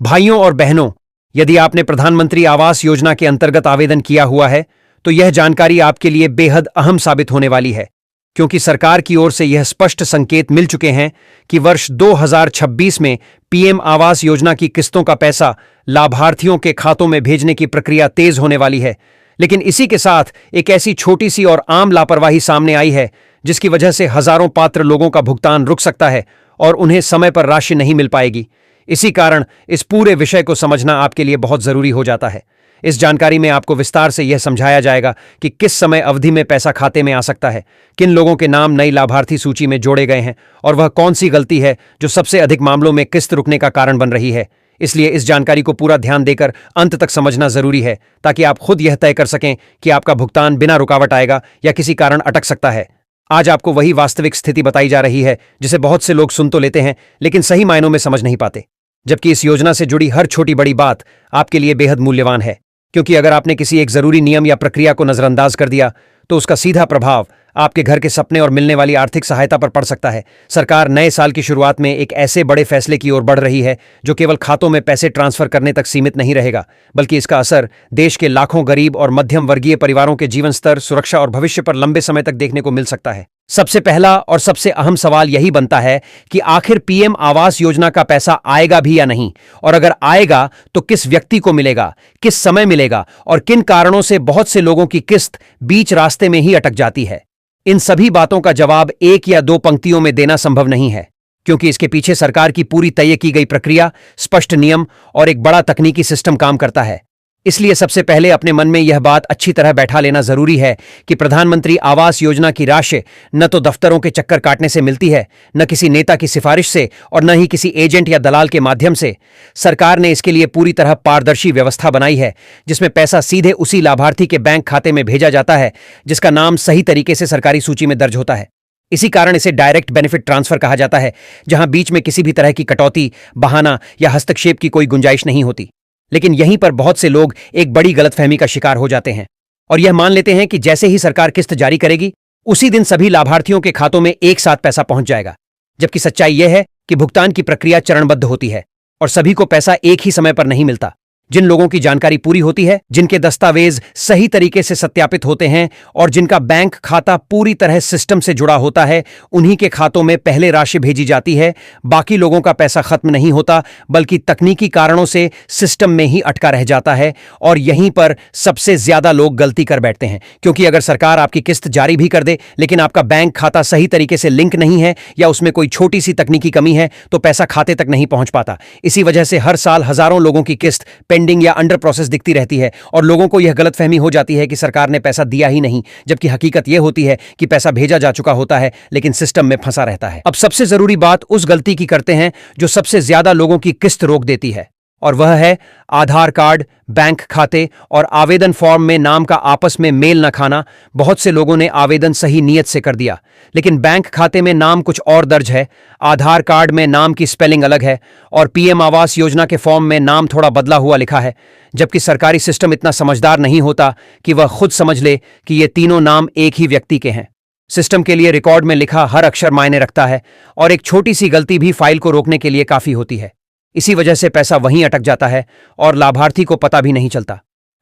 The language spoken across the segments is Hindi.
भाइयों और बहनों, यदि आपने प्रधानमंत्री आवास योजना के अंतर्गत आवेदन किया हुआ है तो यह जानकारी आपके लिए बेहद अहम साबित होने वाली है, क्योंकि सरकार की ओर से यह स्पष्ट संकेत मिल चुके हैं कि वर्ष 2026 में पीएम आवास योजना की किस्तों का पैसा लाभार्थियों के खातों में भेजने की प्रक्रिया तेज होने वाली है। लेकिन इसी के साथ एक ऐसी छोटी सी और आम लापरवाही सामने आई है जिसकी वजह से हजारों पात्र लोगों का भुगतान रुक सकता है और उन्हें समय पर राशि नहीं मिल पाएगी। इसी कारण इस पूरे विषय को समझना आपके लिए बहुत जरूरी हो जाता है। इस जानकारी में आपको विस्तार से यह समझाया जाएगा कि किस समय अवधि में पैसा खाते में आ सकता है, किन लोगों के नाम नई लाभार्थी सूची में जोड़े गए हैं और वह कौन सी गलती है जो सबसे अधिक मामलों में किस्त रुकने का कारण बन रही है। इसलिए इस जानकारी को पूरा ध्यान देकर अंत तक समझना जरूरी है, ताकि आप खुद यह तय कर सकें कि आपका भुगतान बिना रुकावट आएगा या किसी कारण अटक सकता है। आज आपको वही वास्तविक स्थिति बताई जा रही है जिसे बहुत से लोग सुन तो लेते हैं लेकिन सही मायनों में समझ नहीं पाते, जबकि इस योजना से जुड़ी हर छोटी बड़ी बात आपके लिए बेहद मूल्यवान है। क्योंकि अगर आपने किसी एक जरूरी नियम या प्रक्रिया को नजरअंदाज कर दिया तो उसका सीधा प्रभाव आपके घर के सपने और मिलने वाली आर्थिक सहायता पर पड़ सकता है। सरकार नए साल की शुरुआत में एक ऐसे बड़े फैसले की ओर बढ़ रही है जो केवल खातों में पैसे ट्रांसफर करने तक सीमित नहीं रहेगा, बल्कि इसका असर देश के लाखों गरीब और मध्यम वर्गीय परिवारों के जीवन स्तर, सुरक्षा और भविष्य पर लंबे समय तक देखने को मिल सकता है। सबसे पहला और सबसे अहम सवाल यही बनता है कि आखिर पीएम आवास योजना का पैसा आएगा भी या नहीं, और अगर आएगा तो किस व्यक्ति को मिलेगा, किस समय मिलेगा और किन कारणों से बहुत से लोगों की किस्त बीच रास्ते में ही अटक जाती है। इन सभी बातों का जवाब एक या दो पंक्तियों में देना संभव नहीं है, क्योंकि इसके पीछे सरकार की पूरी तय की गई प्रक्रिया, स्पष्ट नियम और एक बड़ा तकनीकी सिस्टम काम करता है। इसलिए सबसे पहले अपने मन में यह बात अच्छी तरह बैठा लेना जरूरी है कि प्रधानमंत्री आवास योजना की राशि न तो दफ्तरों के चक्कर काटने से मिलती है, न किसी नेता की सिफारिश से और न ही किसी एजेंट या दलाल के माध्यम से। सरकार ने इसके लिए पूरी तरह पारदर्शी व्यवस्था बनाई है, जिसमें पैसा सीधे उसी लाभार्थी के बैंक खाते में भेजा जाता है जिसका नाम सही तरीके से सरकारी सूची में दर्ज होता है। इसी कारण इसे डायरेक्ट बेनिफिट ट्रांसफर कहा जाता है, जहां बीच में किसी भी तरह की कटौती, बहाना या हस्तक्षेप की कोई गुंजाइश नहीं होती। लेकिन यहीं पर बहुत से लोग एक बड़ी गलतफहमी का शिकार हो जाते हैं और यह मान लेते हैं कि जैसे ही सरकार किस्त जारी करेगी उसी दिन सभी लाभार्थियों के खातों में एक साथ पैसा पहुंच जाएगा, जबकि सच्चाई यह है कि भुगतान की प्रक्रिया चरणबद्ध होती है और सभी को पैसा एक ही समय पर नहीं मिलता। जिन लोगों की जानकारी पूरी होती है, जिनके दस्तावेज सही तरीके से सत्यापित होते हैं और जिनका बैंक खाता पूरी तरह सिस्टम से जुड़ा होता है, उन्हीं के खातों में पहले राशि भेजी जाती है। बाकी लोगों का पैसा खत्म नहीं होता, बल्कि तकनीकी कारणों से सिस्टम में ही अटका रह जाता है। और यहीं पर सबसे ज्यादा लोग गलती कर बैठते हैं, क्योंकि अगर सरकार आपकी किस्त जारी भी कर दे लेकिन आपका बैंक खाता सही तरीके से लिंक नहीं है या उसमें कोई छोटी सी तकनीकी कमी है तो पैसा खाते तक नहीं पहुंच पाता। इसी वजह से हर साल हजारों लोगों की किस्त पेंडिंग या अंडर प्रोसेस दिखती रहती है और लोगों को यह गलतफहमी हो जाती है कि सरकार ने पैसा दिया ही नहीं, जबकि हकीकत यह होती है कि पैसा भेजा जा चुका होता है लेकिन सिस्टम में फंसा रहता है। अब सबसे जरूरी बात उस गलती की करते हैं जो सबसे ज्यादा लोगों की किस्त रोक देती है, और वह है आधार कार्ड, बैंक खाते और आवेदन फॉर्म में नाम का आपस में मेल न खाना। बहुत से लोगों ने आवेदन सही नीयत से कर दिया, लेकिन बैंक खाते में नाम कुछ और दर्ज है, आधार कार्ड में नाम की स्पेलिंग अलग है और पीएम आवास योजना के फॉर्म में नाम थोड़ा बदला हुआ लिखा है। जबकि सरकारी सिस्टम इतना समझदार नहीं होता कि वह खुद समझ ले कि ये तीनों नाम एक ही व्यक्ति के हैं। सिस्टम के लिए रिकॉर्ड में लिखा हर अक्षर मायने रखता है और एक छोटी सी गलती भी फाइल को रोकने के लिए काफी होती है। इसी वजह से पैसा वहीं अटक जाता है और लाभार्थी को पता भी नहीं चलता।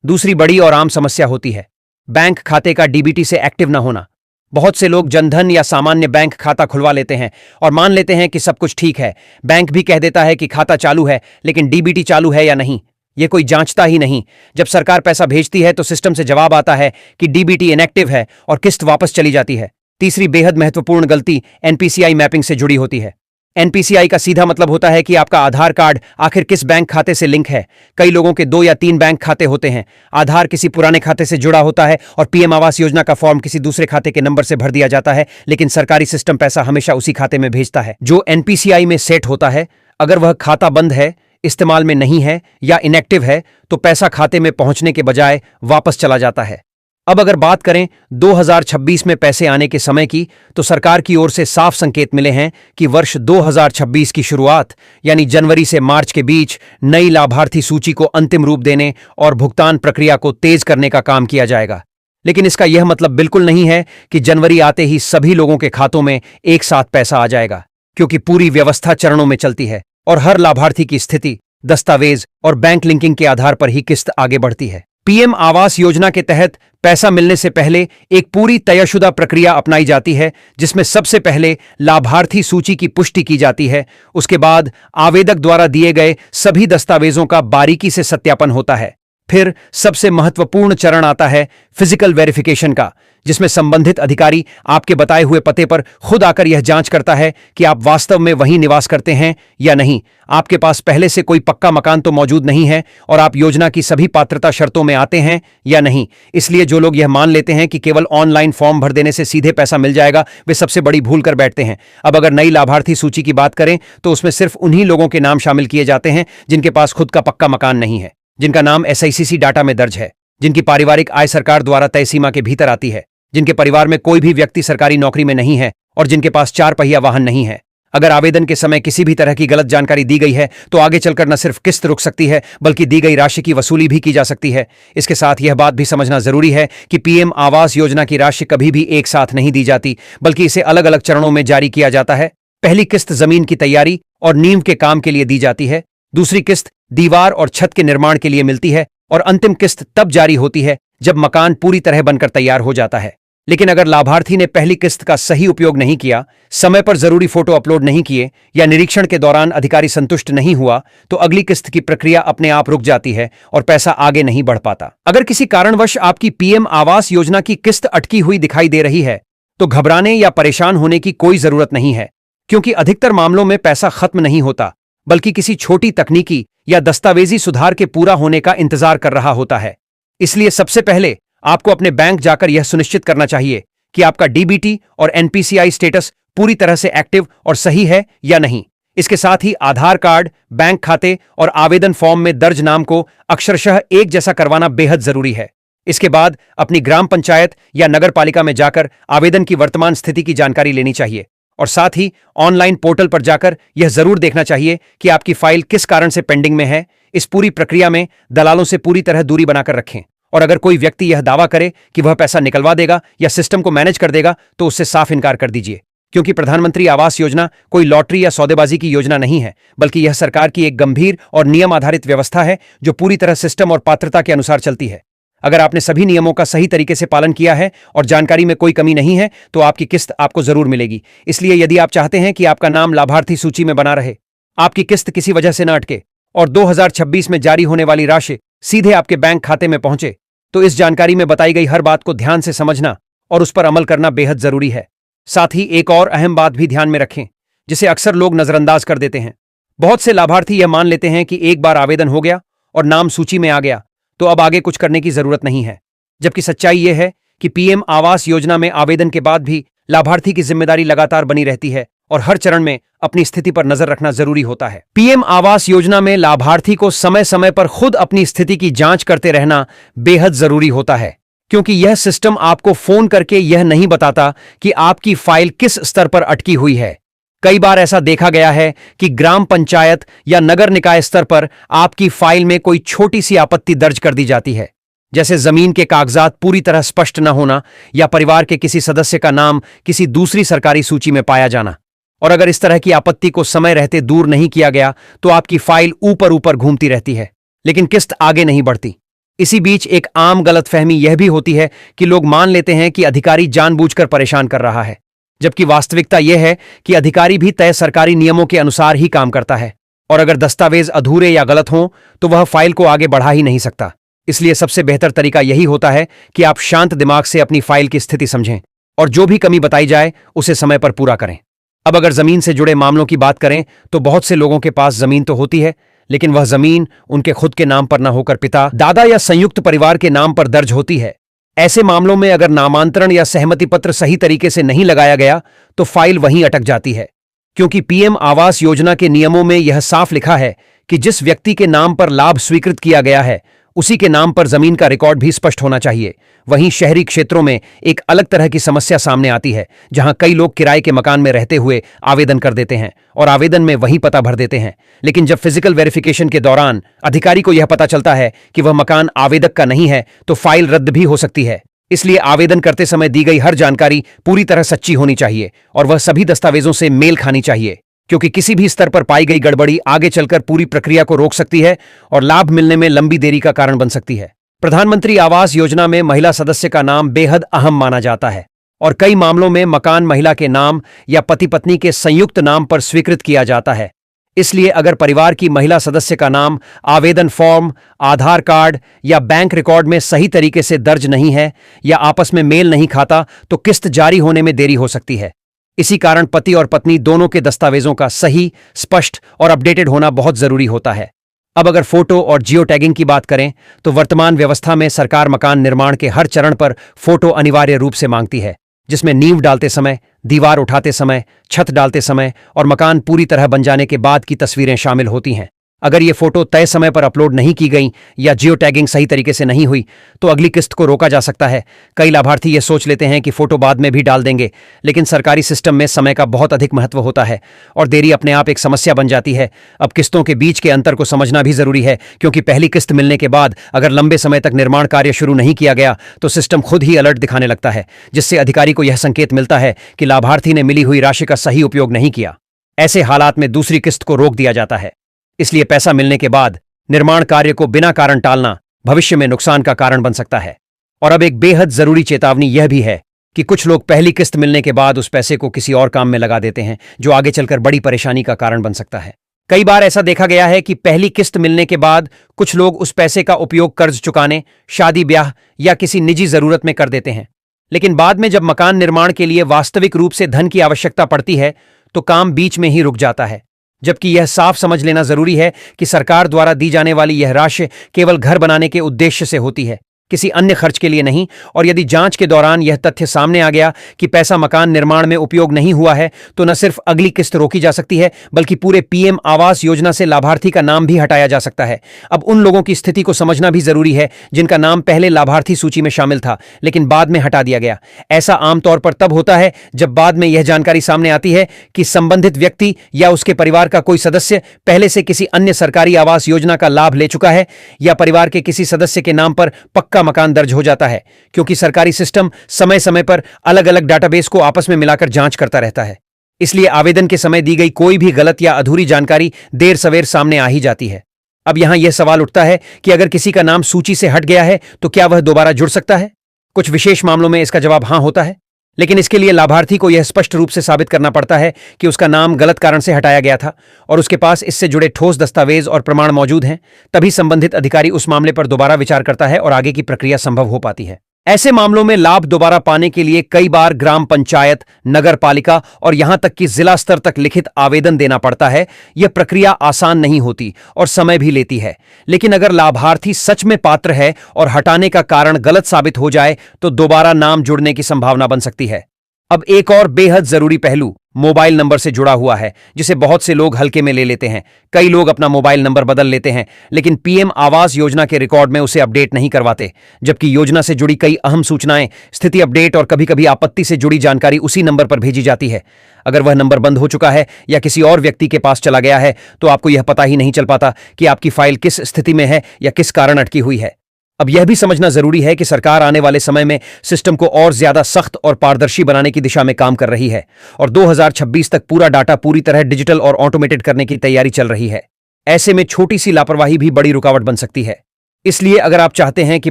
दूसरी बड़ी और आम समस्या होती है बैंक खाते का डीबीटी से एक्टिव न होना। बहुत से लोग जनधन या सामान्य बैंक खाता खुलवा लेते हैं और मान लेते हैं कि सब कुछ ठीक है। बैंक भी कह देता है कि खाता चालू है, लेकिन डीबीटी चालू है या नहीं ये कोई जांचता ही नहीं। जब सरकार पैसा भेजती है तो सिस्टम से जवाब आता है कि डीबीटी इनएक्टिव है और किस्त वापस चली जाती है। तीसरी बेहद महत्वपूर्ण गलती एनपीसीआई मैपिंग से जुड़ी होती है। एनपीसीआई का सीधा मतलब होता है कि आपका आधार कार्ड आखिर किस बैंक खाते से लिंक है। कई लोगों के 2 या 3 बैंक खाते होते हैं। आधार किसी पुराने खाते से जुड़ा होता है और पीएम आवास योजना का फॉर्म किसी दूसरे खाते के नंबर से भर दिया जाता है, लेकिन सरकारी सिस्टम पैसा हमेशा उसी खाते में भेजता है जो एनपीसीआई में सेट होता है। अगर वह खाता बंद है, इस्तेमाल में नहीं है या इनएक्टिव है तो पैसा खाते में पहुंचने के बजाय वापस चला जाता है। अब अगर बात करें 2026 में पैसे आने के समय की, तो सरकार की ओर से साफ संकेत मिले हैं कि वर्ष 2026 की शुरुआत यानी जनवरी से मार्च के बीच नई लाभार्थी सूची को अंतिम रूप देने और भुगतान प्रक्रिया को तेज करने का काम किया जाएगा। लेकिन इसका यह मतलब बिल्कुल नहीं है कि जनवरी आते ही सभी लोगों के खातों में एक साथ पैसा आ जाएगा, क्योंकि पूरी व्यवस्था चरणों में चलती है और हर लाभार्थी की स्थिति, दस्तावेज और बैंक लिंकिंग के आधार पर ही किस्त आगे बढ़ती है। पीएम आवास योजना के तहत पैसा मिलने से पहले एक पूरी तयशुदा प्रक्रिया अपनाई जाती है, जिसमें सबसे पहले लाभार्थी सूची की पुष्टि की जाती है। उसके बाद आवेदक द्वारा दिए गए सभी दस्तावेजों का बारीकी से सत्यापन होता है। फिर सबसे महत्वपूर्ण चरण आता है फिजिकल वेरिफिकेशन का, जिसमें संबंधित अधिकारी आपके बताए हुए पते पर खुद आकर यह जांच करता है कि आप वास्तव में वहीं निवास करते हैं या नहीं, आपके पास पहले से कोई पक्का मकान तो मौजूद नहीं है और आप योजना की सभी पात्रता शर्तों में आते हैं या नहीं। इसलिए जो लोग यह मान लेते हैं कि केवल ऑनलाइन फॉर्म भर देने से सीधे पैसा मिल जाएगा, वे सबसे बड़ी भूल कर बैठते हैं। अब अगर नई लाभार्थी सूची की बात करें तो उसमें सिर्फ उन्हीं लोगों के नाम शामिल किए जाते हैं जिनके पास खुद का पक्का मकान नहीं है, जिनका नाम SICC डाटा में दर्ज है, जिनकी पारिवारिक आय सरकार द्वारा तय सीमा के भीतर आती है, जिनके परिवार में कोई भी व्यक्ति सरकारी नौकरी में नहीं है और जिनके पास 4 पहिया वाहन नहीं है। अगर आवेदन के समय किसी भी तरह की गलत जानकारी दी गई है तो आगे चलकर न सिर्फ किस्त रुक सकती है बल्कि दी गई राशि की वसूली भी की जा सकती है। इसके साथ यह बात भी समझना जरूरी है कि पीएम आवास योजना की राशि कभी भी एक साथ नहीं दी जाती, बल्कि इसे अलग अलग चरणों में जारी किया जाता है। पहली किस्त जमीन की तैयारी और नींव के काम के लिए दी जाती है, दूसरी किस्त दीवार और छत के निर्माण के लिए मिलती है और अंतिम किस्त तब जारी होती है जब मकान पूरी तरह बनकर तैयार हो जाता है। लेकिन अगर लाभार्थी ने पहली किस्त का सही उपयोग नहीं किया, समय पर जरूरी फोटो अपलोड नहीं किए या निरीक्षण के दौरान अधिकारी संतुष्ट नहीं हुआ, तो अगली किस्त की प्रक्रिया अपने आप रुक जाती है और पैसा आगे नहीं बढ़ पाता। अगर किसी कारणवश आपकी पीएम आवास योजना की किस्त अटकी हुई दिखाई दे रही है तो घबराने या परेशान होने की कोई जरूरत नहीं है, क्योंकि अधिकतर मामलों में पैसा खत्म नहीं होता बल्कि किसी छोटी तकनीकी या दस्तावेजी सुधार के पूरा होने का इंतजार कर रहा होता है। इसलिए सबसे पहले आपको अपने बैंक जाकर यह सुनिश्चित करना चाहिए कि आपका DBT और NPCI स्टेटस पूरी तरह से एक्टिव और सही है या नहीं। इसके साथ ही आधार कार्ड, बैंक खाते और आवेदन फॉर्म में दर्ज नाम को अक्षरशः एक जैसा करवाना बेहद जरूरी है। इसके बाद अपनी ग्राम पंचायत या नगर पालिका में जाकर आवेदन की वर्तमान स्थिति की जानकारी लेनी चाहिए और साथ ही ऑनलाइन पोर्टल पर जाकर यह जरूर देखना चाहिए कि आपकी फाइल किस कारण से पेंडिंग में है। इस पूरी प्रक्रिया में दलालों से पूरी तरह दूरी बनाकर रखें और अगर कोई व्यक्ति यह दावा करे कि वह पैसा निकलवा देगा या सिस्टम को मैनेज कर देगा तो उससे साफ इनकार कर दीजिए, क्योंकि प्रधानमंत्री आवास योजना कोई लॉटरी या सौदेबाजी की योजना नहीं है, बल्कि यह सरकार की एक गंभीर और नियम आधारित व्यवस्था है जो पूरी तरह सिस्टम और पात्रता के अनुसार चलती है। अगर आपने सभी नियमों का सही तरीके से पालन किया है और जानकारी में कोई कमी नहीं है तो आपकी किस्त आपको जरूर मिलेगी। इसलिए यदि आप चाहते हैं कि आपका नाम लाभार्थी सूची में बना रहे, आपकी किस्त किसी वजह से न अटके और 2026 में जारी होने वाली राशि सीधे आपके बैंक खाते में पहुंचे, तो इस जानकारी में बताई गई हर बात को ध्यान से समझना और उस पर अमल करना बेहद जरूरी है। साथ ही एक और अहम बात भी ध्यान में रखें, जिसे अक्सर लोग नजरअंदाज कर देते हैं। बहुत से लाभार्थी यह मान लेते हैं कि एक बार आवेदन हो गया और नाम सूची में आ गया तो अब आगे कुछ करने की जरूरत नहीं है, जबकि सच्चाई यह है कि पीएम आवास योजना में आवेदन के बाद भी लाभार्थी की जिम्मेदारी लगातार बनी रहती है और हर चरण में अपनी स्थिति पर नजर रखना जरूरी होता है। पीएम आवास योजना में लाभार्थी को समय समय पर खुद अपनी स्थिति की जांच करते रहना बेहद जरूरी होता है, क्योंकि यह सिस्टम आपको फोन करके यह नहीं बताता कि आपकी फाइल किस स्तर पर अटकी हुई है। कई बार ऐसा देखा गया है कि ग्राम पंचायत या नगर निकाय स्तर पर आपकी फाइल में कोई छोटी सी आपत्ति दर्ज कर दी जाती है, जैसे जमीन के कागजात पूरी तरह स्पष्ट न होना या परिवार के किसी सदस्य का नाम किसी दूसरी सरकारी सूची में पाया जाना। और अगर इस तरह की आपत्ति को समय रहते दूर नहीं किया गया तो आपकी फाइल ऊपर ऊपर घूमती रहती है, लेकिन किस्त आगे नहीं बढ़ती। इसी बीच एक आम गलतफहमी यह भी होती है कि लोग मान लेते हैं कि अधिकारी जानबूझकर परेशान कर रहा है, जबकि वास्तविकता यह है कि अधिकारी भी तय सरकारी नियमों के अनुसार ही काम करता है और अगर दस्तावेज अधूरे या गलत हों तो वह फाइल को आगे बढ़ा ही नहीं सकता। इसलिए सबसे बेहतर तरीका यही होता है कि आप शांत दिमाग से अपनी फाइल की स्थिति समझें और जो भी कमी बताई जाए उसे समय पर पूरा करें। अब अगर जमीन से जुड़े मामलों की बात करें तो बहुत से लोगों के पास जमीन तो होती है, लेकिन वह जमीन उनके खुद के नाम पर न होकर पिता, दादा या संयुक्त परिवार के नाम पर दर्ज होती है। ऐसे मामलों में अगर नामांतरण या सहमति पत्र सही तरीके से नहीं लगाया गया तो फाइल वहीं अटक जाती है, क्योंकि पीएम आवास योजना के नियमों में यह साफ लिखा है कि जिस व्यक्ति के नाम पर लाभ स्वीकृत किया गया है उसी के नाम पर जमीन का रिकॉर्ड भी स्पष्ट होना चाहिए। वहीं शहरी क्षेत्रों में एक अलग तरह की समस्या सामने आती है, जहां कई लोग किराए के मकान में रहते हुए आवेदन कर देते हैं और आवेदन में वही पता भर देते हैं, लेकिन जब फिजिकल वेरिफिकेशन के दौरान अधिकारी को यह पता चलता है कि वह मकान आवेदक का नहीं है तो फाइल रद्द भी हो सकती है। इसलिए आवेदन करते समय दी गई हर जानकारी पूरी तरह सच्ची होनी चाहिए और वह सभी दस्तावेजों से मेल खानी चाहिए। क्योंकि किसी भी स्तर पर पाई गई गड़बड़ी आगे चलकर पूरी प्रक्रिया को रोक सकती है और लाभ मिलने में लंबी देरी का कारण बन सकती है। प्रधानमंत्री आवास योजना में महिला सदस्य का नाम बेहद अहम माना जाता है और कई मामलों में मकान महिला के नाम या पति पत्नी के संयुक्त नाम पर स्वीकृत किया जाता है। इसलिए अगर परिवार की महिला सदस्य का नाम आवेदन फॉर्म, आधार कार्ड या बैंक रिकॉर्ड में सही तरीके से दर्ज नहीं है या आपस में मेल नहीं खाता तो किस्त जारी होने में देरी हो सकती है। इसी कारण पति और पत्नी दोनों के दस्तावेजों का सही, स्पष्ट और अपडेटेड होना बहुत जरूरी होता है। अब अगर फोटो और जियो टैगिंग की बात करें तो वर्तमान व्यवस्था में सरकार मकान निर्माण के हर चरण पर फोटो अनिवार्य रूप से मांगती है, जिसमें नींव डालते समय, दीवार उठाते समय, छत डालते समय और मकान पूरी तरह बन जाने के बाद की तस्वीरें शामिल होती हैं। अगर ये फोटो तय समय पर अपलोड नहीं की गई या जियो टैगिंग सही तरीके से नहीं हुई तो अगली किस्त को रोका जा सकता है। कई लाभार्थी ये सोच लेते हैं कि फोटो बाद में भी डाल देंगे, लेकिन सरकारी सिस्टम में समय का बहुत अधिक महत्व होता है और देरी अपने आप एक समस्या बन जाती है। अब किस्तों के बीच के अंतर को समझना भी जरूरी है, क्योंकि पहली किस्त मिलने के बाद अगर लंबे समय तक निर्माण कार्य शुरू नहीं किया गया तो सिस्टम खुद ही अलर्ट दिखाने लगता है, जिससे अधिकारी को यह संकेत मिलता है कि लाभार्थी ने मिली हुई राशि का सही उपयोग नहीं किया। ऐसे हालात में दूसरी किस्त को रोक दिया जाता है। इसलिए पैसा मिलने के बाद निर्माण कार्य को बिना कारण टालना भविष्य में नुकसान का कारण बन सकता है। और अब एक बेहद जरूरी चेतावनी यह भी है कि कुछ लोग पहली किस्त मिलने के बाद उस पैसे को किसी और काम में लगा देते हैं, जो आगे चलकर बड़ी परेशानी का कारण बन सकता है। कई बार ऐसा देखा गया है कि पहली किस्त मिलने के बाद कुछ लोग उस पैसे का उपयोग कर्ज चुकाने, शादी ब्याह या किसी निजी जरूरत में कर देते हैं, लेकिन बाद में जब मकान निर्माण के लिए वास्तविक रूप से धन की आवश्यकता पड़ती है तो काम बीच में ही रुक जाता है। जबकि यह साफ समझ लेना जरूरी है कि सरकार द्वारा दी जाने वाली यह राशि केवल घर बनाने के उद्देश्य से होती है, किसी अन्य खर्च के लिए नहीं। और यदि जांच के दौरान यह तथ्य सामने आ गया कि पैसा मकान निर्माण में उपयोग नहीं हुआ है तो न सिर्फ अगली किस्त रोकी जा सकती है, बल्कि पूरे पीएम आवास योजना से लाभार्थी का नाम भी हटाया जा सकता है। अब उन लोगों की स्थिति को समझना भी जरूरी है जिनका नाम पहले लाभार्थी सूची में शामिल था लेकिन बाद में हटा दिया गया। ऐसा आमतौर पर तब होता है जब बाद में यह जानकारी सामने आती है कि संबंधित व्यक्ति या उसके परिवार का कोई सदस्य पहले से किसी अन्य सरकारी आवास योजना का लाभ ले चुका है, या परिवार के किसी सदस्य के नाम पर पक्का मकान दर्ज हो जाता है, क्योंकि सरकारी सिस्टम समय समय पर अलग अलग डाटाबेस को आपस में मिलाकर जांच करता रहता है। इसलिए आवेदन के समय दी गई कोई भी गलत या अधूरी जानकारी देर सवेर सामने आ ही जाती है। अब यहां यह सवाल उठता है कि अगर किसी का नाम सूची से हट गया है तो क्या वह दोबारा जुड़ सकता है? कुछ विशेष मामलों में इसका जवाब हां होता है, लेकिन इसके लिए लाभार्थी को यह स्पष्ट रूप से साबित करना पड़ता है कि उसका नाम गलत कारण से हटाया गया था और उसके पास इससे जुड़े ठोस दस्तावेज और प्रमाण मौजूद हैं। तभी संबंधित अधिकारी उस मामले पर दोबारा विचार करता है और आगे की प्रक्रिया संभव हो पाती है। ऐसे मामलों में लाभ दोबारा पाने के लिए कई बार ग्राम पंचायत, नगर पालिका और यहां तक कि जिला स्तर तक लिखित आवेदन देना पड़ता है। यह प्रक्रिया आसान नहीं होती और समय भी लेती है, लेकिन अगर लाभार्थी सच में पात्र है और हटाने का कारण गलत साबित हो जाए तो दोबारा नाम जुड़ने की संभावना बन सकती है। अब एक और बेहद जरूरी पहलू मोबाइल नंबर से जुड़ा हुआ है, जिसे बहुत से लोग हल्के में ले लेते हैं। कई लोग अपना मोबाइल नंबर बदल लेते हैं लेकिन पीएम आवास योजना के रिकॉर्ड में उसे अपडेट नहीं करवाते, जबकि योजना से जुड़ी कई अहम सूचनाएं, स्थिति अपडेट और कभी-कभी आपत्ति से जुड़ी जानकारी उसी नंबर पर भेजी जाती है। अगर वह नंबर बंद हो चुका है या किसी और व्यक्ति के पास चला गया है तो आपको यह पता ही नहीं चल पाता कि आपकी फाइल किस स्थिति में है या किस कारण अटकी हुई है। अब यह भी समझना जरूरी है कि सरकार आने वाले समय में सिस्टम को और ज्यादा सख्त और पारदर्शी बनाने की दिशा में काम कर रही है और 2026 तक पूरा डाटा पूरी तरह डिजिटल और ऑटोमेटेड करने की तैयारी चल रही है। ऐसे में छोटी सी लापरवाही भी बड़ी रुकावट बन सकती है। इसलिए अगर आप चाहते हैं कि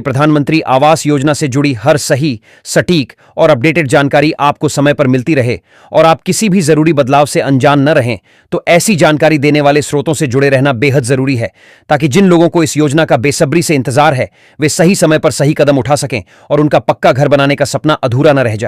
प्रधानमंत्री आवास योजना से जुड़ी हर सही, सटीक और अपडेटेड जानकारी आपको समय पर मिलती रहे और आप किसी भी जरूरी बदलाव से अनजान न रहें, तो ऐसी जानकारी देने वाले स्रोतों से जुड़े रहना बेहद जरूरी है, ताकि जिन लोगों को इस योजना का बेसब्री से इंतजार है वे सही समय पर सही कदम उठा सकें और उनका पक्का घर बनाने का सपना अधूरा न रह जाए।